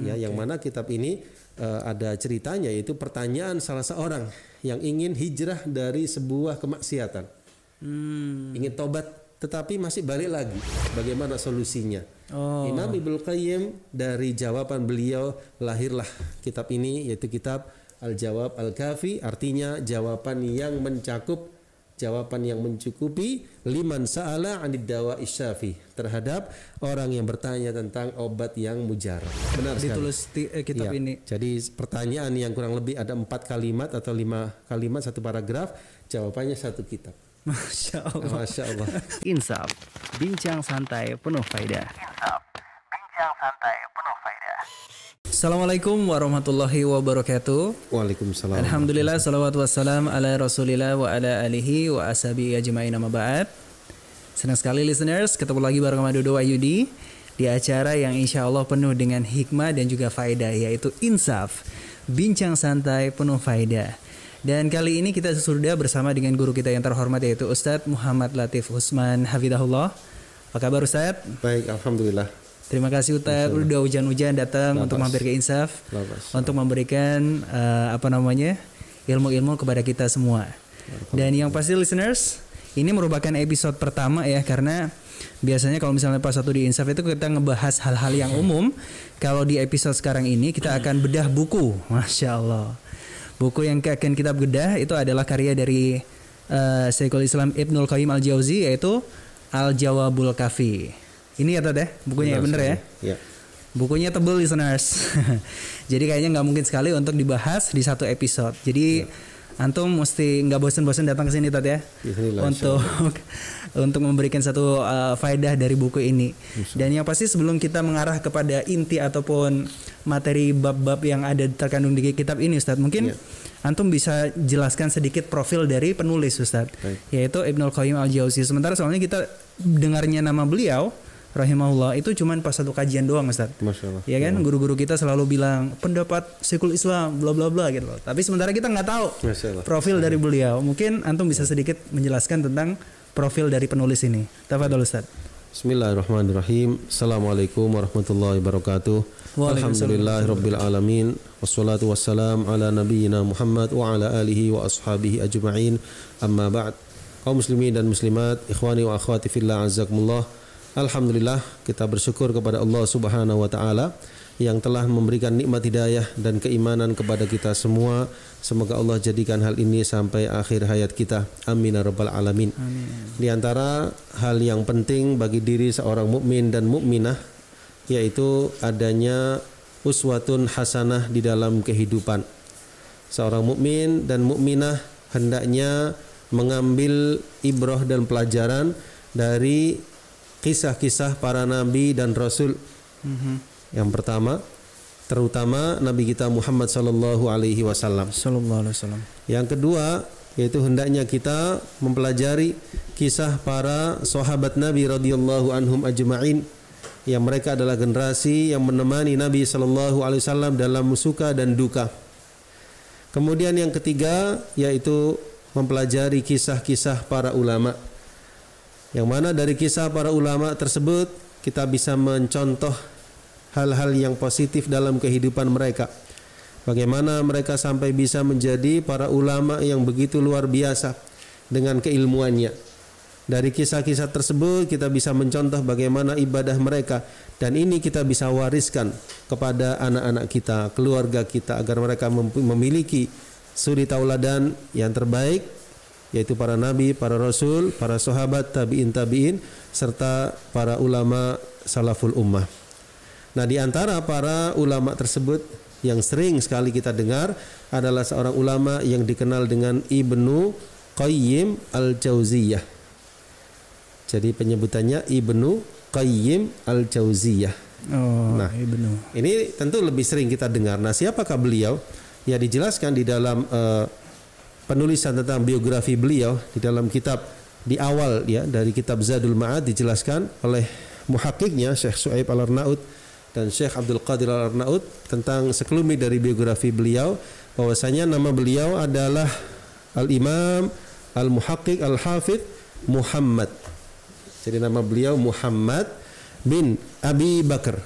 Ya, yang mana kitab ini ada ceritanya, yaitu pertanyaan salah seorang yang ingin hijrah dari sebuah kemaksiatan, ingin tobat tetapi masih balik lagi. Bagaimana solusinya? Imam Ibnu Qayyim, dari jawaban beliau lahirlah kitab ini, yaitu kitab Al-Jawab Al-Kafi, artinya jawaban yang mencakup, jawaban yang mencukupi, liman sa'ala 'anid dawa'i syafi, terhadap orang yang bertanya tentang obat yang mujarab. Benar sekali. Ditulis kitab ini. Jadi pertanyaan yang kurang lebih ada 4 kalimat atau 5 kalimat, 1 paragraf, jawabannya 1 kitab. Masya Allah. Masya Allah. Insaf, bincang santai penuh faedah. Assalamualaikum warahmatullahi wabarakatuh. Waalaikumsalam. Alhamdulillah, salawatu wassalam ala rasulillah wa ala alihi wa ashabi ajma'in, amma ba'd. Senang sekali listeners, ketemu lagi bareng sama Dodo Wahyudi di acara yang insya Allah penuh dengan hikmah dan juga faedah, yaitu Insaf, bincang santai penuh faedah. Dan kali ini kita sudah bersama dengan guru kita yang terhormat, yaitu Ustadz Muhammad Latif Usman Hafidahullah. Apa kabar Ustadz? Baik, Alhamdulillah. Terima kasih Ustadz, udah hujan-hujan datang untuk mampir ke Insaf, untuk memberikan ilmu-ilmu kepada kita semua. Dan yang pasti listeners, ini merupakan episode pertama ya, karena biasanya kalau misalnya pas satu di Insaf itu kita ngebahas hal-hal yang umum. Kalau di episode sekarang ini kita akan bedah buku, Masya Allah. Buku yang akan kita bedah itu adalah karya dari Syekhul Islam Ibnul Qayyim Al-Jauzi, yaitu Al-Jawabul Kafi. Ini ya Tadeh, bukunya ya, bener ya? Ya. Bukunya tebel listeners. Jadi kayaknya nggak mungkin sekali untuk dibahas di satu episode. Jadi antum mesti nggak bosan-bosan datang ke sini Tadeh ya, untuk memberikan satu faedah dari buku ini. Dan yang pasti sebelum kita mengarah kepada inti ataupun materi bab-bab yang ada terkandung di kitab ini Ustadz, mungkin antum bisa jelaskan sedikit profil dari penulis Ustadz, yaitu Ibnul Qayyim Al-Jauzi. Sementara soalnya kita dengarnya nama beliau rahimahullah itu cuman pas satu kajian doang Ustaz. Masya Allah. Ya kan, guru-guru kita selalu bilang pendapat Syekhul Islam bla bla bla gitu loh. Tapi sementara kita nggak tahu profil dari beliau. Mungkin antum bisa sedikit menjelaskan tentang profil dari penulis ini. Tafadhol Ustaz. Bismillahirrahmanirrahim. Assalamualaikum warahmatullahi wabarakatuh. Alhamdulillahirabbil alamin. Wassalatu wassalam ala nabiyyina Muhammad wa ala alihi wa ashabihi ajma'in. Amma ba'd. Kaum muslimin dan muslimat, ikhwani wa akhwati fillah, azzakumullah. Alhamdulillah, kita bersyukur kepada Allah Subhanahu wa taala yang telah memberikan nikmat hidayah dan keimanan kepada kita semua. Semoga Allah jadikan hal ini sampai akhir hayat kita. Amin ya rabbal alamin. Amin. Di antara hal yang penting bagi diri seorang mukmin dan mukminah, yaitu adanya uswatun hasanah di dalam kehidupan. Seorang mukmin dan mukminah hendaknya mengambil ibrah dan pelajaran dari kisah-kisah para nabi dan rasul. Yang pertama, terutama Nabi kita Muhammad sallallahu alaihi wasallam. Yang kedua, yaitu hendaknya kita mempelajari kisah para sahabat Nabi radhiyallahu anhum ajma'in, yang mereka adalah generasi yang menemani Nabi sallallahu alaihi wasallam dalam suka dan duka. Kemudian yang ketiga, yaitu mempelajari kisah-kisah para ulama, yang mana dari kisah para ulama tersebut kita bisa mencontoh hal-hal yang positif dalam kehidupan mereka. Bagaimana mereka sampai bisa menjadi para ulama yang begitu luar biasa dengan keilmuannya. Dari kisah-kisah tersebut kita bisa mencontoh bagaimana ibadah mereka, dan ini kita bisa wariskan kepada anak-anak kita, keluarga kita, agar mereka memiliki suri tauladan yang terbaik, yaitu para nabi, para rasul, para sahabat, tabi'in, serta para ulama salaful ummah. Nah, di antara para ulama tersebut yang sering sekali kita dengar adalah seorang ulama yang dikenal dengan Ibnu Qayyim Al-Jauziyah. Jadi penyebutannya Ibnu Qayyim Al-Jauziyah. Nah, Ibnu. Ini tentu lebih sering kita dengar. Nah, siapakah beliau? Ya, dijelaskan di dalam penulisan tentang biografi beliau di dalam kitab di awal ya, dari kitab Zadul Ma'ad, dijelaskan oleh muhakkiknya Syekh Su'aib Al-Arnaud dan Syekh Abdul Qadir Al-Arnaud tentang sekelumit dari biografi beliau, bahwasanya nama beliau adalah Al-Imam Al-Muhakkik Al-Hafidh Muhammad. Jadi nama beliau Muhammad bin Abi Bakar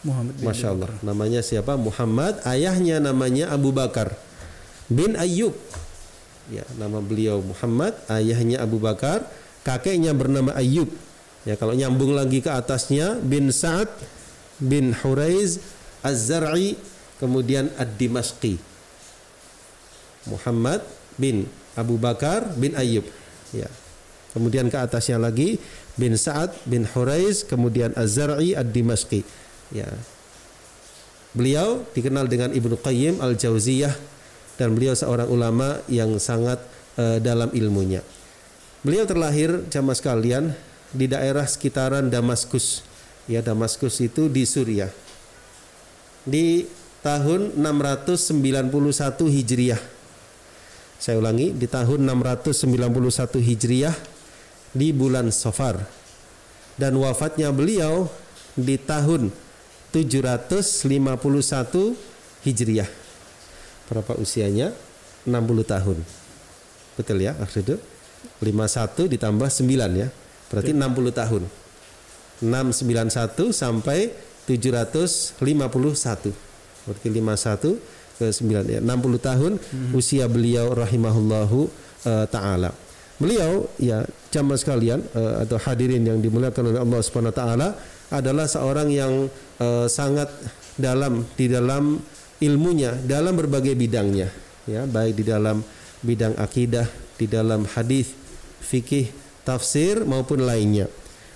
Muhammad bin Masya Allah. Namanya siapa? Muhammad. Ayahnya namanya Abu Bakar bin Ayyub. Ya, nama beliau Muhammad. Ayahnya Abu Bakar. Kakeknya bernama Ayyub. Ya, kalau nyambung lagi ke atasnya bin Sa'ad bin Huraiz Az-Zar'i kemudian Ad-Dimashqi. Muhammad bin Abu Bakar bin Ayyub. Ya. Kemudian ke atasnya lagi bin Sa'ad bin Huraiz kemudian Az-Zar'i Ad-Dimashqi. Ya. Beliau dikenal dengan Ibnu Qayyim Al-Jauziyah dan beliau seorang ulama yang sangat dalam ilmunya. Beliau terlahir jamaah sekalian di daerah sekitaran Damaskus. Ya, Damaskus itu di Suriah. Di tahun 691 Hijriah. Saya ulangi, di tahun 691 Hijriah di bulan Safar. Dan wafatnya beliau di tahun 751 Hijriah. Berapa usianya? 60 tahun. Betul ya, Akhridu? 51 ditambah 9 ya. Berarti 60 tahun. 691 sampai 751. Berarti 51 ke 9 ya. 60 tahun usia beliau rahimahullahu taala. Beliau ya jamaah sekalian atau hadirin yang dimuliakan oleh Allah Subhanahu wa taala adalah seorang yang sangat dalam di dalam ilmunya dalam berbagai bidangnya ya, baik di dalam bidang akidah, di dalam hadis, fikih, tafsir maupun lainnya.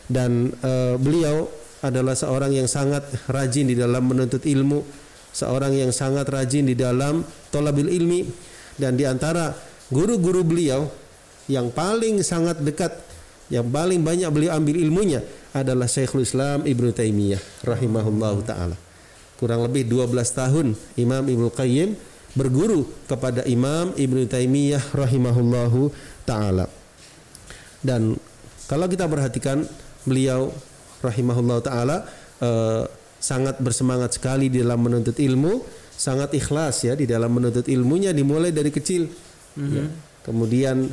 Dan beliau adalah seorang yang sangat rajin di dalam menuntut ilmu, seorang yang sangat rajin di dalam thalabil ilmi, dan di antara guru-guru beliau yang paling sangat dekat, yang paling banyak beliau ambil ilmunya adalah Syekhul Islam Ibnu Taimiyah rahimahullahu taala. Kurang lebih 12 tahun Imam Ibnu Qayyim berguru kepada Imam Ibnu Taimiyah rahimahullahu taala. Dan kalau kita perhatikan beliau rahimahullahu taala sangat bersemangat sekali di dalam menuntut ilmu, sangat ikhlas ya di dalam menuntut ilmunya dimulai dari kecil. Ya. Kemudian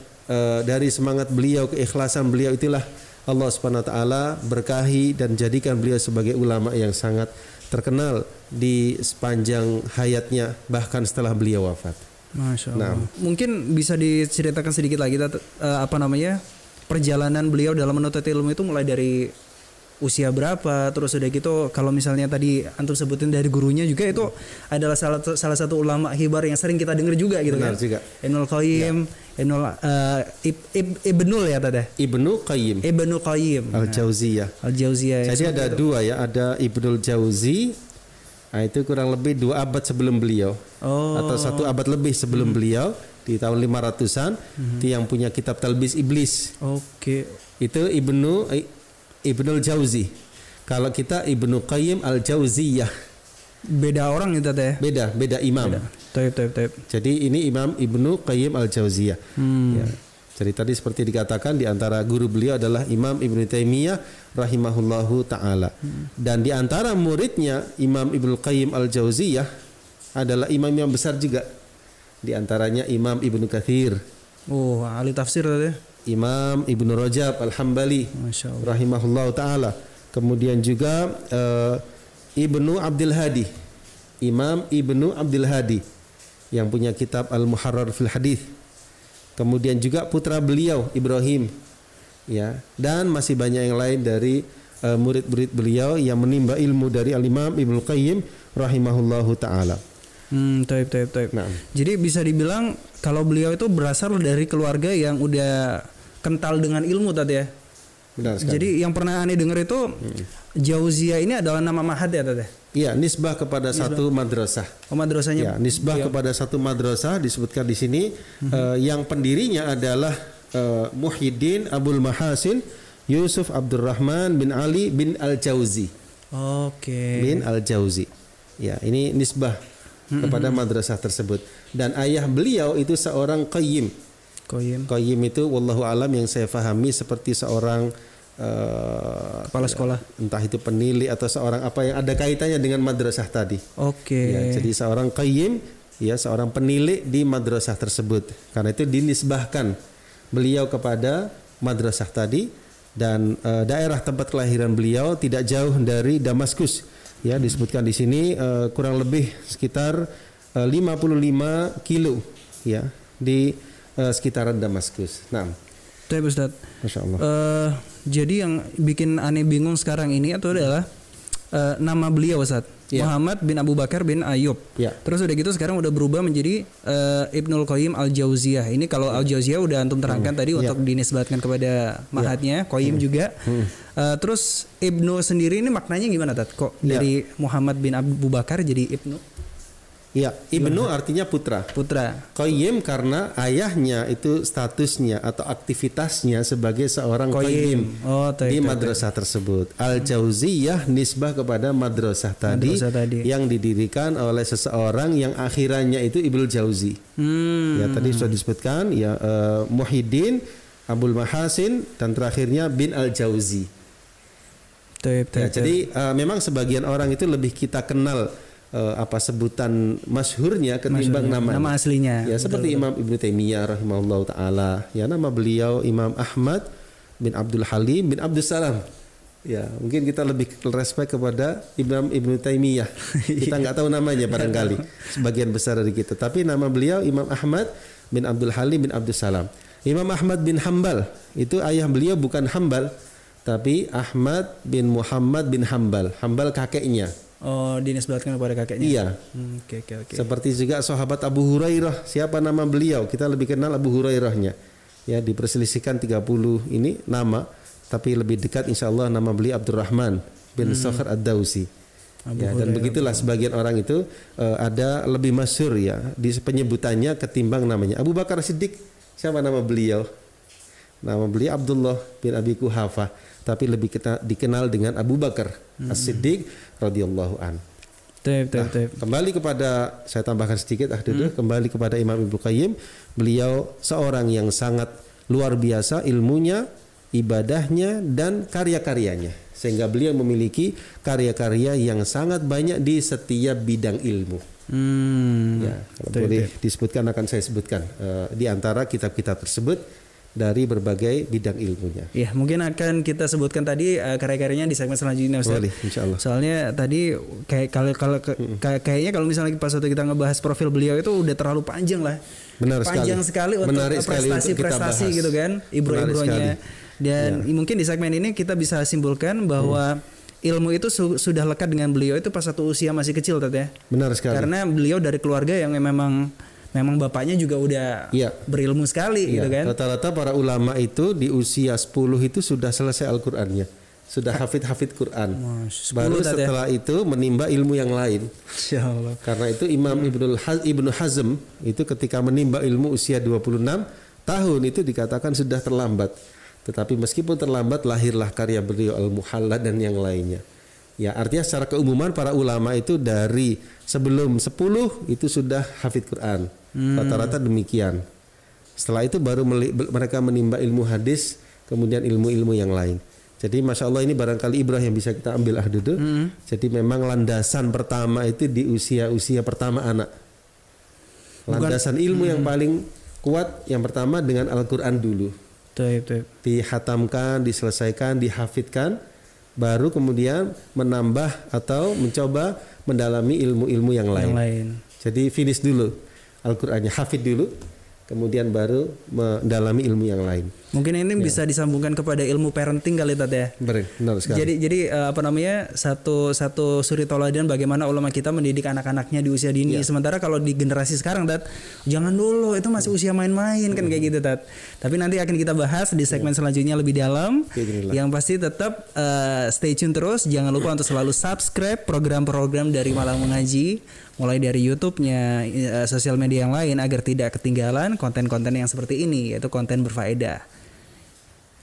dari semangat beliau, keikhlasan beliau itulah Allah Subhanahu wa taala berkahi dan jadikan beliau sebagai ulama yang sangat terkenal di sepanjang hayatnya bahkan setelah beliau wafat. Masya Allah. Nah, mungkin bisa diceritakan sedikit lagi perjalanan beliau dalam menuntut ilmu itu mulai dari usia berapa, terus udah gitu kalau misalnya tadi antum sebutin dari gurunya juga itu adalah salah satu ulama hibar yang sering kita dengar juga gitu. Benar, kan juga. Ibnul Qayyim ya. Ibnul ya tadi. Ibnu Qayyim Al-Jauziyah. Jadi ada itu. Dua ya, ada Ibnul Jauzi. Nah, itu kurang lebih 2 abad sebelum beliau. Atau 1 abad lebih sebelum beliau di tahun 500-an itu yang punya kitab Talbis Iblis. Itu Ibnul Jauzi. Kalau kita Ibnu Qayyim Al-Jauziyah. Beda orang itu teh. Beda imam. Taib. Jadi ini Imam Ibnu Qayyim Al-Jauziyah. Ya. Jadi tadi seperti dikatakan di antara guru beliau adalah Imam Ibnu Taimiyah rahimahullahu taala. Dan di antara muridnya Imam Ibnu Qayyim Al-Jauziyah adalah imam yang besar juga. Di antaranya Imam Ibnu Katsir. Ahli tafsir tadi. Imam Ibnu Rajab Al-Hambali rahimahullahu taala. Kemudian juga Ibnu Abdul Hadi. Imam Ibnu Abdul Hadi yang punya kitab Al-Muharrar fil Hadits. Kemudian juga putra beliau Ibrahim ya, dan masih banyak yang lain dari murid-murid beliau yang menimba ilmu dari Al-Imam Ibnu Qayyim rahimahullahu taala. Taib. Nah. Jadi bisa dibilang kalau beliau itu berasal dari keluarga yang udah kental dengan ilmu tadi ya. Benar sekali. Jadi yang pernah aneh dengar itu Jauziyah ini adalah nama mahad ya tadi. Iya, nisbah kepada satu madrasah. Madrasahnya. Ya, nisbah kepada satu madrasah disebutkan di sini yang pendirinya adalah Muhyiddin Abul Mahasin Yusuf Abdurrahman bin Ali bin Al-Jauzi. Bin Al-Jauzi. Ya, ini nisbah kepada madrasah tersebut. Dan ayah beliau itu seorang qayyim. Qayyim itu wallahu alam yang saya fahami seperti seorang kepala sekolah, entah itu penilai atau seorang apa yang ada kaitannya dengan madrasah tadi. Ya, jadi seorang qayyim ya, seorang penilai di madrasah tersebut. Karena itu dinisbahkan beliau kepada madrasah tadi. Dan daerah tempat kelahiran beliau tidak jauh dari Damaskus. Ya, disebutkan di sini kurang lebih sekitar 55 kilo ya di sekitaran Damaskus. Nah, Baik Ustaz. Masya Allah. Jadi yang bikin aneh bingung sekarang ini itu adalah nama beliau Ustaz. Ya. Muhammad bin Abu Bakar bin Ayyub. Ya. Terus udah gitu sekarang udah berubah menjadi Ibnul Qayyim Al-Jauziyah. Ini kalau Al-Jauziyah udah antum terangkan tadi untuk dinisbatkan kepada mahatnya, Qayyim juga. Terus Ibnu sendiri ini maknanya gimana Tat? Kok dari Muhammad bin Abu Bakar jadi Ibnu? Ya, Ibnu artinya putra. Putra. Qayyim karena ayahnya itu statusnya atau aktivitasnya sebagai seorang qayyim di madrasah tersebut. Al-Jauziyah nisbah kepada madrasah tadi yang didirikan oleh seseorang yang akhirannya itu Ibnu Jauzi. Ya, tadi sudah disebutkan ya, Muhyiddin, Abul Mahasin, dan terakhirnya bin Al-Jauzi. Ya, jadi memang sebagian orang itu lebih kita kenal sebutan masyhurnya ketimbang nama aslinya. Ya, seperti Imam Ibnu Taimiyah rahimahullah taala. Ya, nama beliau Imam Ahmad bin Abdul Halim bin Abdul Salam. Ya, mungkin kita lebih respect kepada Imam Ibnu Taimiyah. Kita nggak tahu namanya barangkali sebagian besar dari kita. Tapi nama beliau Imam Ahmad bin Abdul Halim bin Abdul Salam. Imam Ahmad bin Hambal itu ayah beliau bukan Hambal, tapi Ahmad bin Muhammad bin Hambal. Hambal kakeknya. Oh, dinisbatkan kepada kakeknya. Iya. Oke. Seperti juga sahabat Abu Hurairah, siapa nama beliau? Kita lebih kenal Abu Hurairahnya. Ya, diperselisihkan 30 ini nama, tapi lebih dekat insyaallah nama beliau Abdurrahman bin Sakhr Ad-Dausi. Ya, dan begitulah sebagian orang itu ada lebih masyhur ya di penyebutannya ketimbang namanya. Abu Bakar Siddiq, siapa nama beliau? Nama beliau Abdullah bin Abi Quhafah, tapi lebih kita dikenal dengan Abu Bakar As-Siddiq radhiyallahu an. Kembali kepada, saya tambahkan sedikit kembali kepada Imam Ibnu Qayyim, beliau seorang yang sangat luar biasa ilmunya, ibadahnya, dan karya-karyanya, sehingga beliau memiliki karya-karya yang sangat banyak di setiap bidang ilmu. Ya, kalau boleh disebutkan akan saya sebutkan di antara kitab-kitab tersebut dari berbagai bidang ilmunya. Ya, mungkin akan kita sebutkan tadi karya-karyanya di segmen selanjutnya Ustaz. Boleh, insyaallah. Soalnya tadi kayaknya kalau misalnya pas waktu kita ngebahas profil beliau itu udah terlalu panjang lah. Panjang sekali untuk prestasi-prestasi gitu kan, ibro-ibronya. Dan mungkin di segmen ini kita bisa simpulkan bahwa ilmu itu sudah lekat dengan beliau itu pas satu usia masih kecil Tat ya. Benar sekali. Karena beliau dari keluarga yang memang bapaknya juga udah berilmu sekali gitu kan. Rata-rata para ulama itu di usia 10 itu sudah selesai Al-Qur'annya. Sudah hafid Quran. Baru setelah itu menimba ilmu yang lain. Insyaallah. Karena itu Imam Ibnu Hazm itu ketika menimba ilmu usia 26 tahun itu dikatakan sudah terlambat. Tetapi meskipun terlambat lahirlah karya beliau Al-Muhalla dan yang lainnya. Ya, artinya secara keumuman para ulama itu dari sebelum 10 itu sudah hafid Quran. Rata-rata demikian. Setelah itu baru mereka menimba ilmu hadis, kemudian ilmu-ilmu yang lain. Jadi Masya Allah ini barangkali ibrah yang bisa kita ambil Jadi memang landasan pertama itu di usia pertama anak. Landasan ilmu yang paling kuat yang pertama dengan Al-Quran dulu. Dihatamkan, diselesaikan, dihafidkan, baru kemudian menambah atau mencoba mendalami ilmu-ilmu yang lain. Jadi finish dulu Al-Qur'annya, hafid dulu, kemudian baru mendalami ilmu yang lain. Mungkin ini bisa disambungkan kepada ilmu parenting kali Tat ya. Benar sekali. Jadi satu suri toladan bagaimana ulama kita mendidik anak-anaknya di usia dini. Sementara kalau di generasi sekarang Tat, jangan dulu, itu masih usia main-main kan kayak gitu Tat. Tapi nanti akan kita bahas di segmen selanjutnya lebih dalam. Yang pasti tetap stay tune terus. Jangan lupa untuk selalu subscribe program-program dari Malang Mengaji, mulai dari YouTube-nya, sosial media yang lain, agar tidak ketinggalan konten-konten yang seperti ini, yaitu konten berfaedah.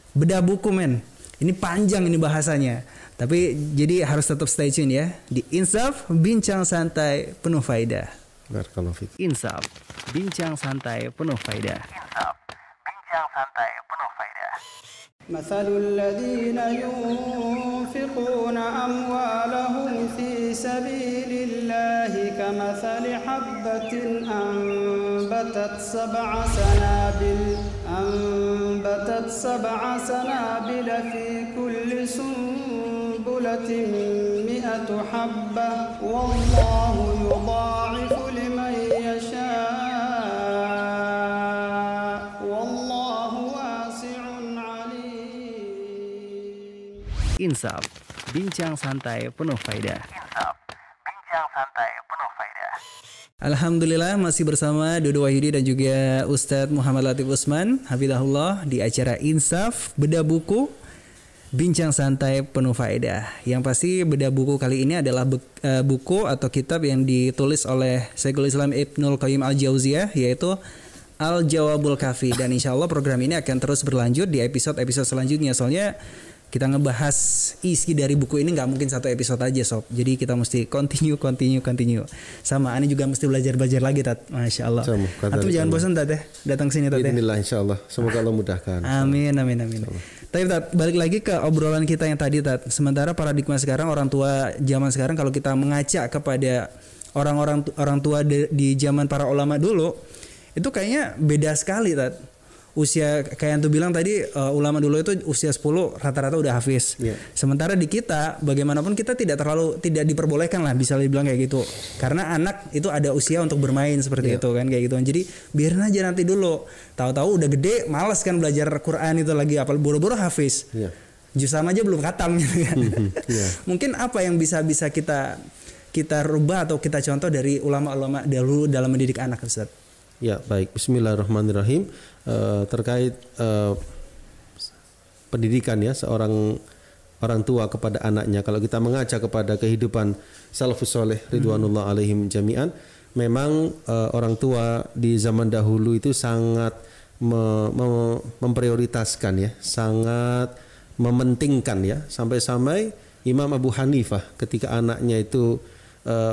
Bedah buku men, ini panjang ini bahasanya, tapi jadi harus tetap stay tune ya di Insaf Bincang Santai Penuh Faedah. Insaf Bincang Santai Penuh Faedah. Insaf Bincang Santai Penuh Faedah. مثل الذين ينفقون أموالهم في سبيل الله كمثل حبة أنبتت سبع سنابل في كل سنبلة 100 مئة حبة والله يضاعف لمن يشاء والله واسع عليم. Insaf, bincang santai penuh faedah. Alhamdulillah masih bersama Dodo Wahyudi dan juga Ustadz Muhammad Latif Usman hafizahullah di acara Insaf Bedah Buku Bincang Santai Penuh Faedah. Yang pasti bedah buku kali ini adalah buku atau kitab yang ditulis oleh Syekhul Islam Ibnul Qayyim Al-Jauziyah, yaitu Al-Jawabul Kafi. Dan insya Allah program ini akan terus berlanjut di episode-episode selanjutnya. Soalnya kita ngebahas isi dari buku ini nggak mungkin satu episode aja sob. Jadi kita mesti continue. Sama Ani juga mesti belajar lagi Tat. Masya Allah. Atau jangan bosan Tat ya. Datang sini Tat ya. Bismillah insya Allah. Semoga Allah mudahkan. Amin. Tapi Tat, balik lagi ke obrolan kita yang tadi Tat. Sementara paradigma sekarang, orang tua zaman sekarang, kalau kita mengacak kepada orang tua di zaman para ulama dulu, itu kayaknya beda sekali Tat. Usia kayak yang tuh bilang tadi, ulama dulu itu usia 10 rata-rata udah hafiz. Sementara di kita bagaimanapun kita tidak diperbolehkan lah, bisa dibilang kayak gitu. Karena anak itu ada usia untuk bermain seperti itu kan, kayak gitu. Jadi biarin aja nanti dulu. Tahu-tahu udah gede malas kan belajar Quran itu lagi, apal boro-boro hafiz. Juz sama aja belum khatam gitu kan. Mungkin apa yang bisa kita rubah atau kita contoh dari ulama-ulama dahulu dalam mendidik anak, Ustaz? Ya, baik. Bismillahirrahmanirrahim. Terkait pendidikan ya seorang orang tua kepada anaknya, kalau kita mengaca kepada kehidupan salafus saleh ridwanullah alaihim jami'an, memang orang tua di zaman dahulu itu sangat memprioritaskan ya, sangat mementingkan ya, sampai-sampai Imam Abu Hanifah ketika anaknya itu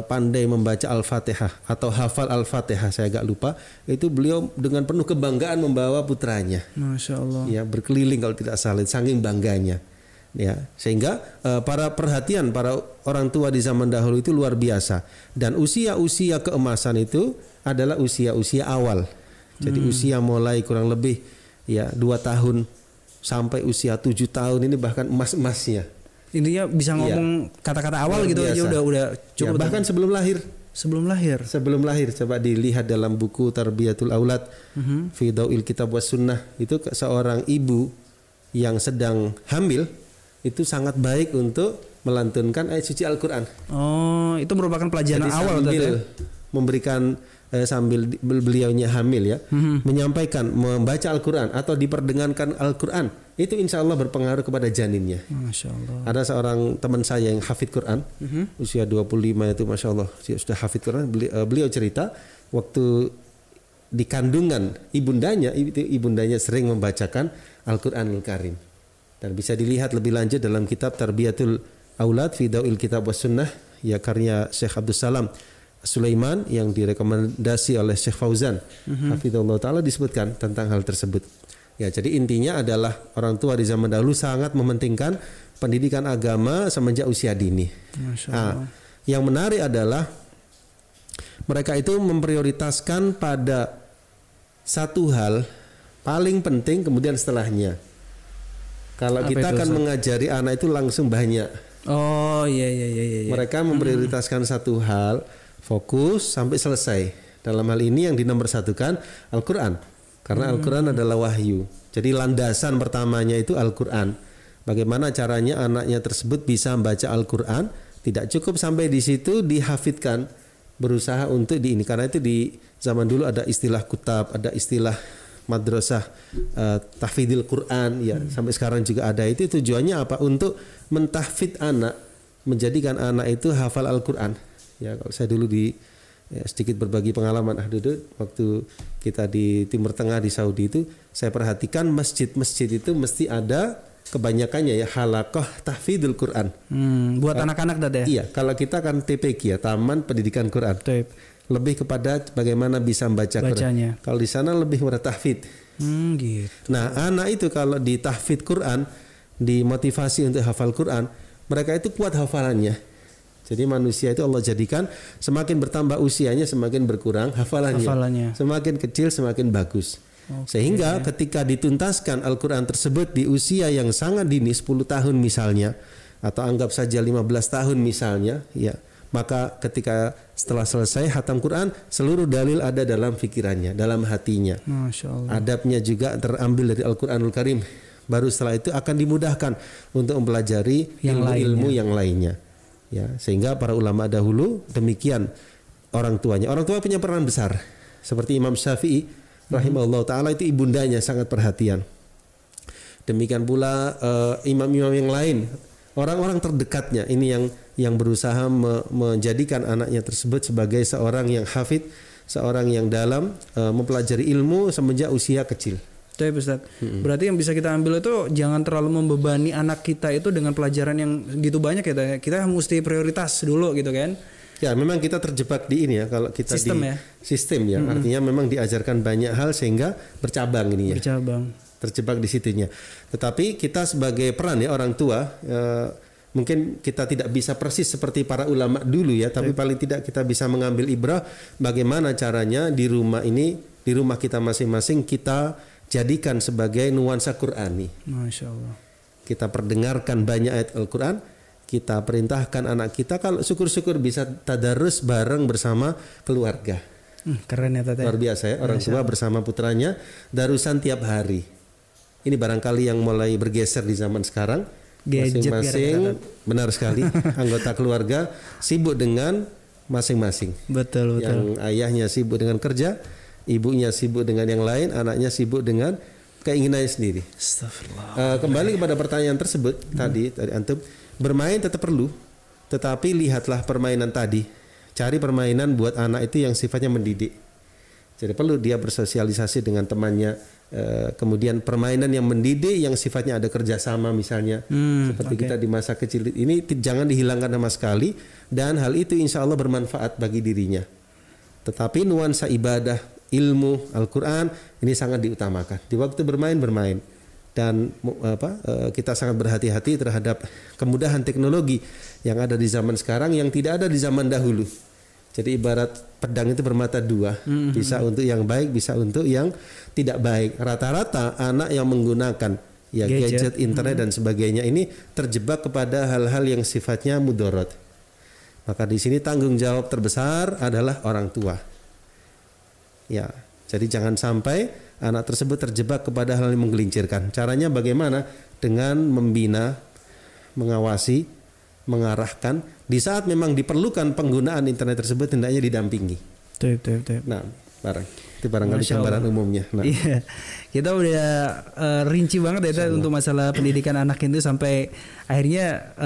pandai membaca Al-Fatihah atau hafal Al-Fatihah, saya agak lupa, itu beliau dengan penuh kebanggaan membawa putranya. Masya Allah. Ya, berkeliling kalau tidak salah, saking bangganya. Ya, sehingga para orang tua di zaman dahulu itu luar biasa. Dan usia keemasan itu adalah usia awal. Jadi usia mulai kurang lebih ya 2 tahun sampai usia 7 tahun ini bahkan emas-emasnya. Intinya bisa ngomong kata-kata awal gitu aja udah cukup. Ya, bahkan sebelum lahir coba dilihat dalam buku Tarbiyatul Aulad fi Dawil Kitab was Sunnah, itu seorang ibu yang sedang hamil itu sangat baik untuk melantunkan ayat suci Al-Qur'an. Oh, itu merupakan pelajaran awal sambil memberikan sambil beliaunya hamil ya, menyampaikan membaca Al-Qur'an atau diperdengarkan Al-Qur'an, itu insya Allah berpengaruh kepada janinnya. Masya Allah. Ada seorang teman saya yang hafid Quran, usia 25 itu Masya Allah sudah hafid Quran. Beliau cerita waktu di kandungan ibundanya sering membacakan Al-Qur'anul Karim. Dan bisa dilihat lebih lanjut dalam kitab Tarbiyatul Aulad fi Dawil Kitab was Sunnah ya, karya Syekh Abdus Salam Sulaiman yang direkomendasi oleh Syekh Fauzan hafizahullah taala, disebutkan tentang hal tersebut. Ya, jadi intinya adalah orang tua di zaman dahulu sangat mementingkan pendidikan agama semenjak usia dini. Nah, yang menarik adalah mereka itu memprioritaskan pada satu hal paling penting, kemudian setelahnya. Kalau kita akan mengajari anak itu langsung banyak. Oh iya. Mereka memprioritaskan satu hal, fokus sampai selesai. Dalam hal ini yang dinomorsatukan Al-Quran, karena Al-Quran adalah wahyu. Jadi landasan pertamanya itu Al-Quran. Bagaimana caranya anaknya tersebut bisa membaca Al-Quran? Tidak cukup sampai di situ dihafidkan, berusaha untuk ini. Karena itu di zaman dulu ada istilah kutab, ada istilah madrasah tahfidil Quran ya, sampai sekarang juga ada. Itu tujuannya apa? Untuk mentahfid anak, menjadikan anak itu hafal Al-Quran. Ya, kalau saya dulu sedikit berbagi pengalaman waktu kita di Timur Tengah di Saudi itu, saya perhatikan masjid-masjid itu mesti ada kebanyakannya ya halaqah tahfidul Quran. Buat anak-anak tadi ya? Iya, kalau kita kan TPQ ya, Taman Pendidikan Quran. Lebih kepada bagaimana bisa membaca Quran. Kalau di sana lebih kepada tahfid. Gitu. Nah, anak itu kalau di tahfid Quran, dimotivasi untuk hafal Quran, mereka itu kuat hafalannya. Jadi manusia itu Allah jadikan semakin bertambah usianya semakin berkurang hafalannya. Semakin kecil semakin bagus. Sehingga ketika dituntaskan Al-Quran tersebut di usia yang sangat dini 10 tahun misalnya, atau anggap saja 15 tahun misalnya, ya, maka ketika setelah selesai khatam Quran, seluruh dalil ada dalam pikirannya, dalam hatinya. Masya Allah. Adabnya juga terambil dari Al-Quranul Karim. Baru setelah itu akan dimudahkan untuk mempelajari ilmu-ilmu yang lainnya. Ya, sehingga para ulama dahulu demikian orang tuanya. Orang tua punya peran besar. Seperti Imam Syafi'i rahimahullah ta'ala, itu ibundanya sangat perhatian. Demikian pula imam-imam yang lain, orang-orang terdekatnya ini yang berusaha menjadikan anaknya tersebut sebagai seorang yang hafid, seorang yang dalam mempelajari ilmu semenjak usia kecil. Betul, Ustaz. Berarti yang bisa kita ambil itu jangan terlalu membebani anak kita itu dengan pelajaran yang gitu banyak ya. Kita mesti prioritas dulu gitu kan. Ya, memang kita terjebak di ini ya, kalau kita sistem ya. Artinya memang diajarkan banyak hal sehingga bercabang ini ya. Terjebak di situnya. Tetapi kita sebagai peran ya orang tua, mungkin kita tidak bisa persis seperti para ulama dulu ya, tapi paling tidak kita bisa mengambil ibrah bagaimana caranya di rumah ini, di rumah kita masing-masing kita jadikan sebagai nuansa Qur'ani. Masya Allah. Kita perdengarkan banyak ayat Al-Quran, kita perintahkan anak kita kalau syukur-syukur bisa tadarus bareng bersama keluarga. Keren ya Tata. Luar biasa ya, orang tua bersama putranya darusan tiap hari. Ini barangkali yang mulai bergeser di zaman sekarang. Masing-masing, benar sekali, anggota keluarga sibuk dengan masing-masing. Betul. Yang ayahnya sibuk dengan kerja, ibunya sibuk dengan yang lain, anaknya sibuk dengan keinginannya sendiri. Astagfirullah. Kembali kepada pertanyaan tersebut tadi antum, bermain tetap perlu, tetapi lihatlah permainan tadi. Cari permainan buat anak itu yang sifatnya mendidik. Jadi perlu dia bersosialisasi dengan temannya, kemudian permainan yang mendidik yang sifatnya ada kerjasama misalnya, seperti kita di masa kecil ini jangan dihilangkan sama sekali, dan hal itu insya Allah bermanfaat bagi dirinya. Tetapi nuansa ibadah, ilmu, Al-Quran ini sangat diutamakan. Di waktu bermain, dan kita sangat berhati-hati terhadap kemudahan teknologi yang ada di zaman sekarang yang tidak ada di zaman dahulu. Jadi ibarat pedang itu bermata dua, bisa untuk yang baik, bisa untuk yang tidak baik. Rata-rata anak yang menggunakan gadget, internet dan sebagainya ini terjebak kepada hal-hal yang sifatnya mudorot. Maka di sini tanggung jawab terbesar adalah orang tua. Ya, jadi jangan sampai anak tersebut terjebak kepada hal yang menggelincirkan. Caranya bagaimana? Dengan membina, mengawasi, mengarahkan. Di saat memang diperlukan penggunaan internet tersebut hendaknya didampingi. Betul. Nah, itu barangkali gambaran umumnya. Nah. Iya, kita udah rinci banget ya untuk masalah pendidikan anak itu sampai akhirnya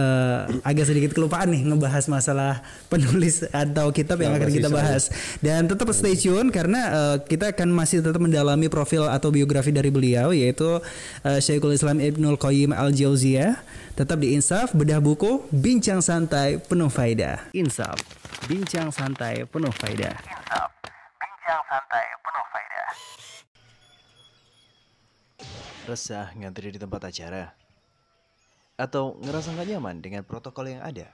agak sedikit kelupaan nih ngebahas masalah penulis atau kitab yang akan kita bahas. Dan tetap stay tune karena kita akan masih tetap mendalami profil atau biografi dari beliau, yaitu Syekhul Islam Ibnul Qayyim Al-Jauziyah. Tetap di Insaf, bedah buku, bincang santai penuh faedah. Insaf, bincang santai penuh faedah. Insaf, bincang santai penuh faedah. Resah ngantri di tempat acara? Atau ngerasa gak nyaman dengan protokol yang ada?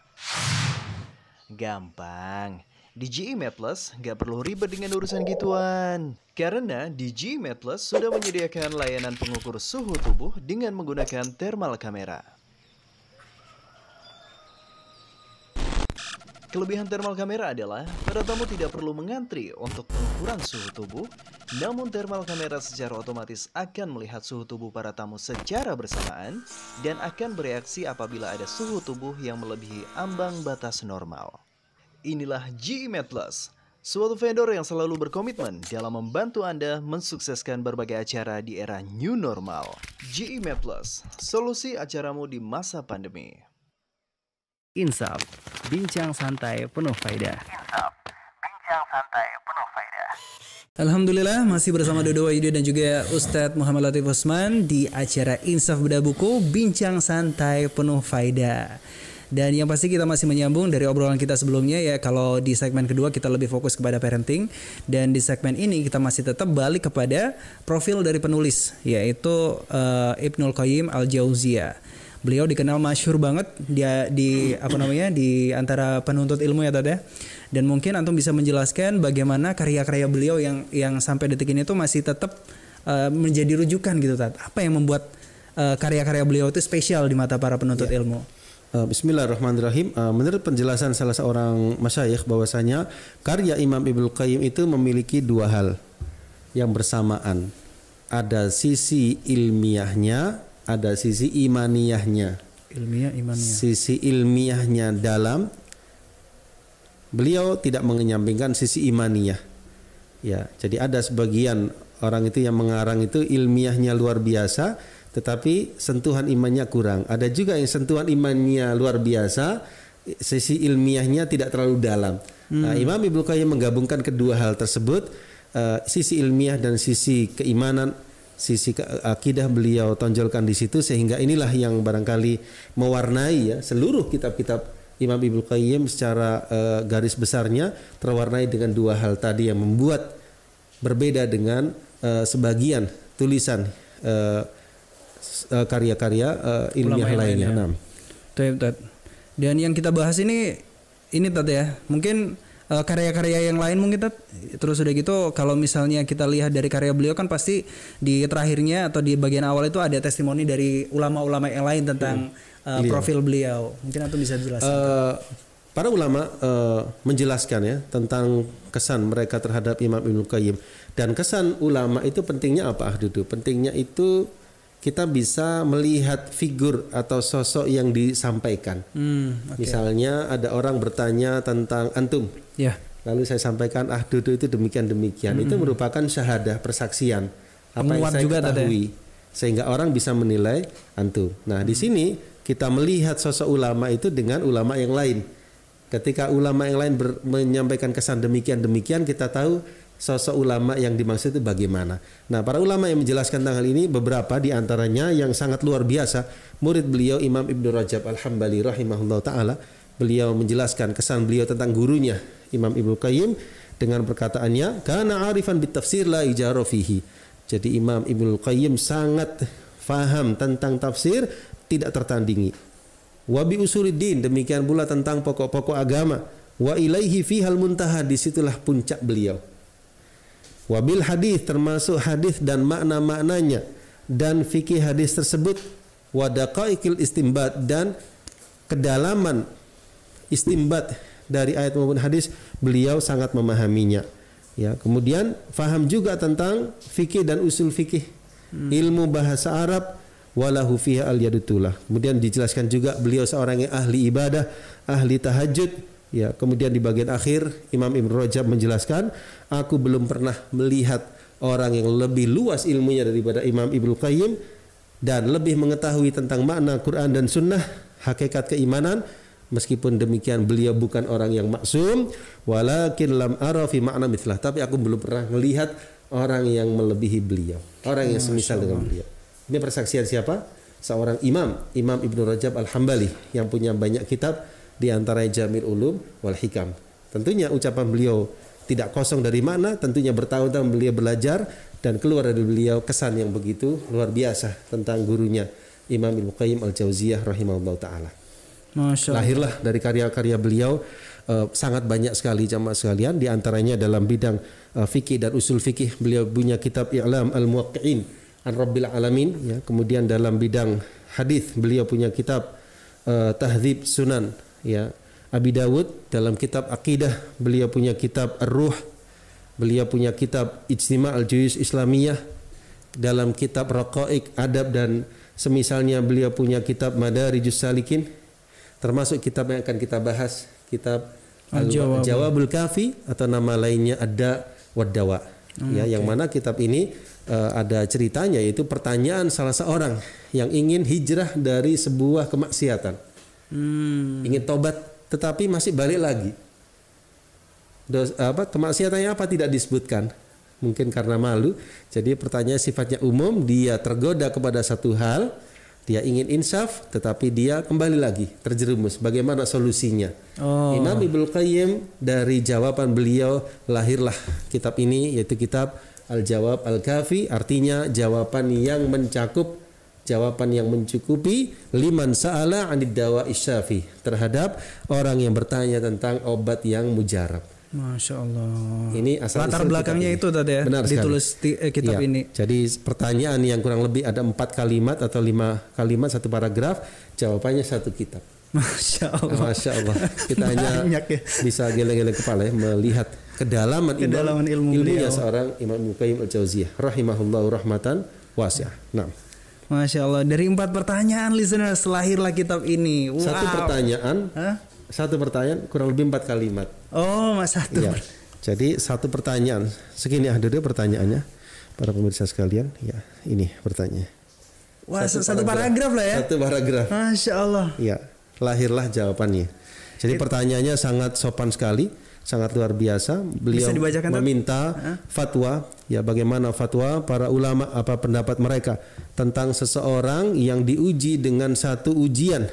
Gampang. Di GE MedPlus gak perlu ribet dengan urusan gituan. Karena di GE MedPlus sudah menyediakan layanan pengukur suhu tubuh dengan menggunakan thermal kamera. Kelebihan thermal kamera adalah para tamu tidak perlu mengantri untuk pengukuran suhu tubuh, namun thermal kamera secara otomatis akan melihat suhu tubuh para tamu secara bersamaan dan akan bereaksi apabila ada suhu tubuh yang melebihi ambang batas normal. Inilah GE MedPlus, suatu vendor yang selalu berkomitmen dalam membantu Anda mensukseskan berbagai acara di era new normal. GE MedPlus, solusi acaramu di masa pandemi. Insaf, bincang santai penuh faedah. Insaf, bincang santai penuh faedah. Alhamdulillah masih bersama Dodo Wahyudi dan juga Ustadz Muhammad Latif Usman di acara Insaf Bedah Buku, bincang santai penuh faedah. Dan yang pasti kita masih menyambung dari obrolan kita sebelumnya ya. Kalau di segmen kedua kita lebih fokus kepada parenting, dan di segmen ini kita masih tetap balik kepada profil dari penulis, yaitu Ibnul Qayyim Al-Jauziyah. Beliau dikenal masyhur banget di antara penuntut ilmu ya Tata. Dan mungkin antum bisa menjelaskan bagaimana karya-karya beliau yang sampai detik ini tuh masih tetap menjadi rujukan gitu Tata. Apa yang membuat karya-karya beliau itu spesial di mata para penuntut ilmu? Bismillahirrahmanirrahim. Menurut penjelasan salah seorang masyayikh bahwasanya karya Imam Ibnu Qayyim itu memiliki dua hal yang bersamaan. Ada sisi ilmiahnya, ada sisi imaniyahnya. Ilmiah, imaniyah. Sisi ilmiahnya dalam, beliau tidak menyampingkan sisi imaniyah. Ya, jadi ada sebagian orang itu yang mengarang itu ilmiahnya luar biasa, tetapi sentuhan imannya kurang. Ada juga yang sentuhan imannya luar biasa, sisi ilmiahnya tidak terlalu dalam. Nah, Imam Ibnu Qayyim menggabungkan kedua hal tersebut, sisi ilmiah dan sisi keimanan, sisi akidah beliau tonjolkan di situ, sehingga inilah yang barangkali mewarnai ya seluruh kitab-kitab Imam Ibnu Qayyim secara garis besarnya terwarnai dengan dua hal tadi yang membuat berbeda dengan sebagian tulisan karya-karya ilmiah lainnya. Dan yang kita bahas ini Tat ya, mungkin karya-karya yang lain mungkin Tat. Terus udah gitu kalau misalnya kita lihat dari karya beliau kan pasti di terakhirnya atau di bagian awal itu ada testimoni dari ulama-ulama yang lain tentang profil beliau. Mungkin Antum bisa jelaskan. Para ulama menjelaskan ya tentang kesan mereka terhadap Imam Ibnu Qayyim. Dan kesan ulama itu pentingnya apa, Ahdudu? Pentingnya itu kita bisa melihat figur atau sosok yang disampaikan. Okay. Misalnya ada orang bertanya tentang antum. Yeah. Lalu saya sampaikan Ahdudu itu demikian-demikian. Itu merupakan syahadah, persaksian. Apa yang saya ketahui. Sehingga orang bisa menilai antum. Nah, di sini kita melihat sosok ulama itu dengan ulama yang lain. Ketika ulama yang lain menyampaikan kesan demikian-demikian, kita tahu sosok ulama yang dimaksud itu bagaimana. Nah, para ulama yang menjelaskan tentang hal ini beberapa di antaranya yang sangat luar biasa. Murid beliau Imam Ibnu Rajab Al-Hambali rahimahullah taala, beliau menjelaskan kesan beliau tentang gurunya Imam Ibnu Qayyim dengan perkataannya, "Kana 'arifan bitafsir la ijara fihi." Jadi Imam Ibnu Qayyim sangat faham tentang tafsir, tidak tertandingi. Wa bi usuluddin, demikian pula tentang pokok-pokok agama. Wa ilaihi fihal muntaha, disitulah puncak beliau. Wabil hadis, termasuk hadis dan makna-maknanya dan fikih hadis tersebut, wadaqaiqil istimbat, dan kedalaman istimbat dari ayat maupun hadis beliau sangat memahaminya. Ya, kemudian faham juga tentang fikih dan usul fikih, ilmu bahasa Arab, walahu fiha al-yadutulah. Kemudian dijelaskan juga beliau seorang yang ahli ibadah, ahli tahajud. Ya, kemudian di bagian akhir Imam Ibnu Rajab menjelaskan, aku belum pernah melihat orang yang lebih luas ilmunya daripada Imam Ibnu Qayyim dan lebih mengetahui tentang makna Quran dan Sunnah, hakikat keimanan. Meskipun demikian beliau bukan orang yang maksum, walakin lam ara fi makna mithlah, tapi aku belum pernah melihat orang yang melebihi beliau, orang yang semisal dengan beliau. Ini persaksian siapa? Seorang imam, Imam Ibnu Rajab Al-Hambali yang punya banyak kitab, di antaranya Jamil Ulum wal Hikam. Tentunya ucapan beliau tidak kosong dari makna, tentunya bertahun-tahun beliau belajar dan keluar dari beliau kesan yang begitu luar biasa tentang gurunya Imam Ibnu Qayyim Al-Jauziyah rahimahullah taala. Lahirlah dari karya-karya beliau sangat banyak sekali jamaah sekalian, di antaranya dalam bidang fikih dan usul fikih beliau punya kitab I'lam Al-Muwaqqi'in an Rabbil Alamin, ya. Kemudian dalam bidang hadis beliau punya kitab Tahdzib Sunan, ya, Abi Dawud. Dalam kitab akidah beliau punya kitab Ar-Ruh, beliau punya kitab Ijtima' al-Juyus Islamiyah. Dalam kitab Raqaiq Adab dan semisalnya beliau punya kitab Madarijus Salikin, termasuk kitab yang akan kita bahas, kitab Al-Jawabul Kafi atau nama lainnya Ad-Da' wad-Dawa. Ya, yang mana kitab ini ada ceritanya, yaitu pertanyaan salah seorang yang ingin hijrah dari sebuah kemaksiatan. Ingin tobat tetapi masih balik lagi. Kemaksiatannya apa tidak disebutkan, mungkin karena malu. Jadi pertanyaan sifatnya umum, dia tergoda kepada satu hal, dia ingin insaf tetapi dia kembali lagi terjerumus. Bagaimana solusinya? Imam Ibnu Qayyim, dari jawaban beliau lahirlah kitab ini, yaitu kitab Al-Jawab Al-Kafi, artinya jawaban yang mencakup, jawaban yang mencukupi liman sa'ala 'anid dawa isyafi, terhadap orang yang bertanya tentang obat yang mujarab. Masya Allah. Ini asal latar belakangnya itu tadi ya. Benar ditulis kitab ya, ini. Jadi pertanyaan yang kurang lebih ada 4 kalimat atau 5 kalimat satu paragraf, jawabannya satu kitab. Masya Allah. Masya Allah. Kita hanya Banyak ya. bisa geleng-geleng kepala ya, melihat kedalaman ilmunya beliau. seorang Imam Ibnu Qayyim Al-Jauziyah rahimahullahu rahmatan wasi'ah. Nah, Masya Allah, dari 4 pertanyaan listeners lahirlah kitab ini. Wow. Satu pertanyaan kurang lebih 4 kalimat. Oh, Mas satu. Ya. Jadi satu pertanyaan, segini ada pertanyaannya para pemirsa sekalian. Ya, ini pertanyaannya. Wah, satu paragraf lah ya. Satu paragraf. Masya Allah. Ya, lahirlah jawabannya. Jadi pertanyaannya sangat sopan sekali, sangat luar biasa. Beliau meminta fatwa, ya bagaimana fatwa para ulama, apa pendapat mereka tentang seseorang yang diuji dengan satu ujian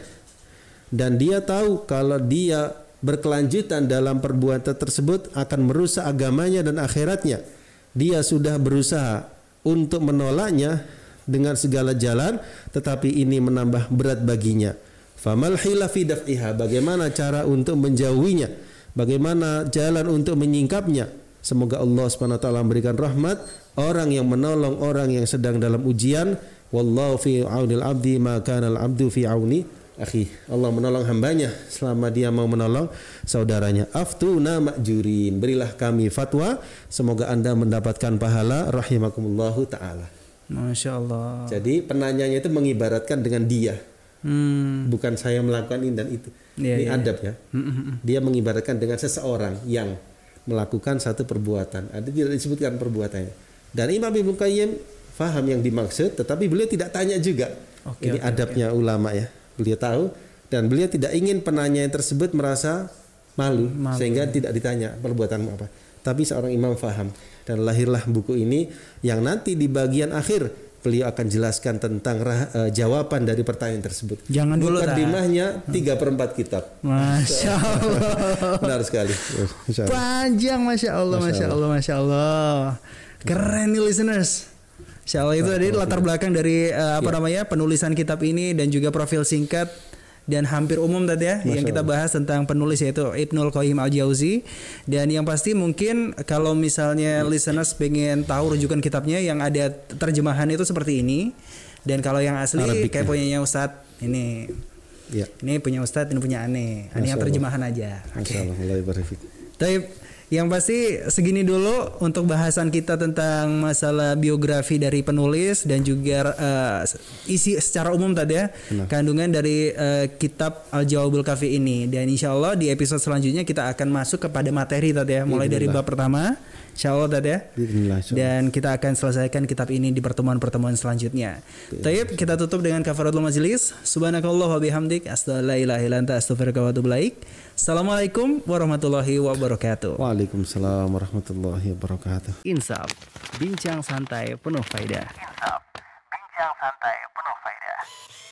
dan dia tahu kalau dia berkelanjutan dalam perbuatan tersebut akan merusak agamanya dan akhiratnya. Dia sudah berusaha untuk menolaknya dengan segala jalan, tetapi ini menambah berat baginya. Famal hila fi daf'iha, bagaimana cara untuk menjauhinya? Bagaimana jalan untuk menyingkapnya? Semoga Allah Subhanahu wa taala memberikan rahmat orang yang menolong orang yang sedang dalam ujian. Wallahu fi aunil abdi ma kana al abdu fi auni akhi. Allah menolong hambanya selama dia mau menolong saudaranya. Aftuna ma'jurin, berilah kami fatwa, semoga Anda mendapatkan pahala rahimakumullahu taala. Masya Allah. Jadi penanyanya itu mengibaratkan dengan dia. Bukan saya melakukan ini dan itu. Ini adab ya. Dia mengibaratkan dengan seseorang yang melakukan satu perbuatan. Ada tidak disebutkan perbuatannya. Dan Imam Ibnu Qayyim faham yang dimaksud, tetapi beliau tidak tanya juga. Ini adabnya ulama ya. Beliau tahu dan beliau tidak ingin penanya tersebut merasa malu sehingga tidak ditanya perbuatan apa. Tapi seorang imam faham dan lahirlah buku ini yang nanti di bagian akhir beliau akan jelaskan tentang jawaban dari pertanyaan tersebut. Jangan dulu mukadimahnya 3/4 kitab. Masya Allah. Benar sekali. Panjang, Masya Allah, Masya Allah, Masya Allah. Keren nih listeners. Masya Allah, itu tadi latar belakang dari penulisan kitab ini dan juga profil singkat dan hampir umum tadi ya yang kita bahas tentang penulis yaitu Ibnul Qayyim Al-Jauzi. Dan yang pasti mungkin kalau misalnya listeners pengen tahu rujukan kitabnya yang ada terjemahan itu seperti ini, dan kalau yang asli Arabik, kayak punyanya Ustadz ini. Ya. Ini punya Ustadz, ini punya Ane. Ini yang terjemahan aja. Masya Allah. Tapi yang pasti segini dulu untuk bahasan kita tentang masalah biografi dari penulis dan juga isi secara umum tadi ya, kandungan dari kitab Al-Jawabul Kafi ini. Dan insya Allah di episode selanjutnya kita akan masuk kepada materi tadi ya, mulai dari bab pertama insya Allah tadi ya. Dan kita akan selesaikan kitab ini di pertemuan-pertemuan selanjutnya. Taib, kita tutup dengan kafaratul majlis. Subhanakallah wa bihamdik, astaghfiruka wa atubu ilaik. Assalamualaikum warahmatullahi wabarakatuh. Waalaikumsalam warahmatullahi wabarakatuh. Insaf, bincang santai penuh faedah.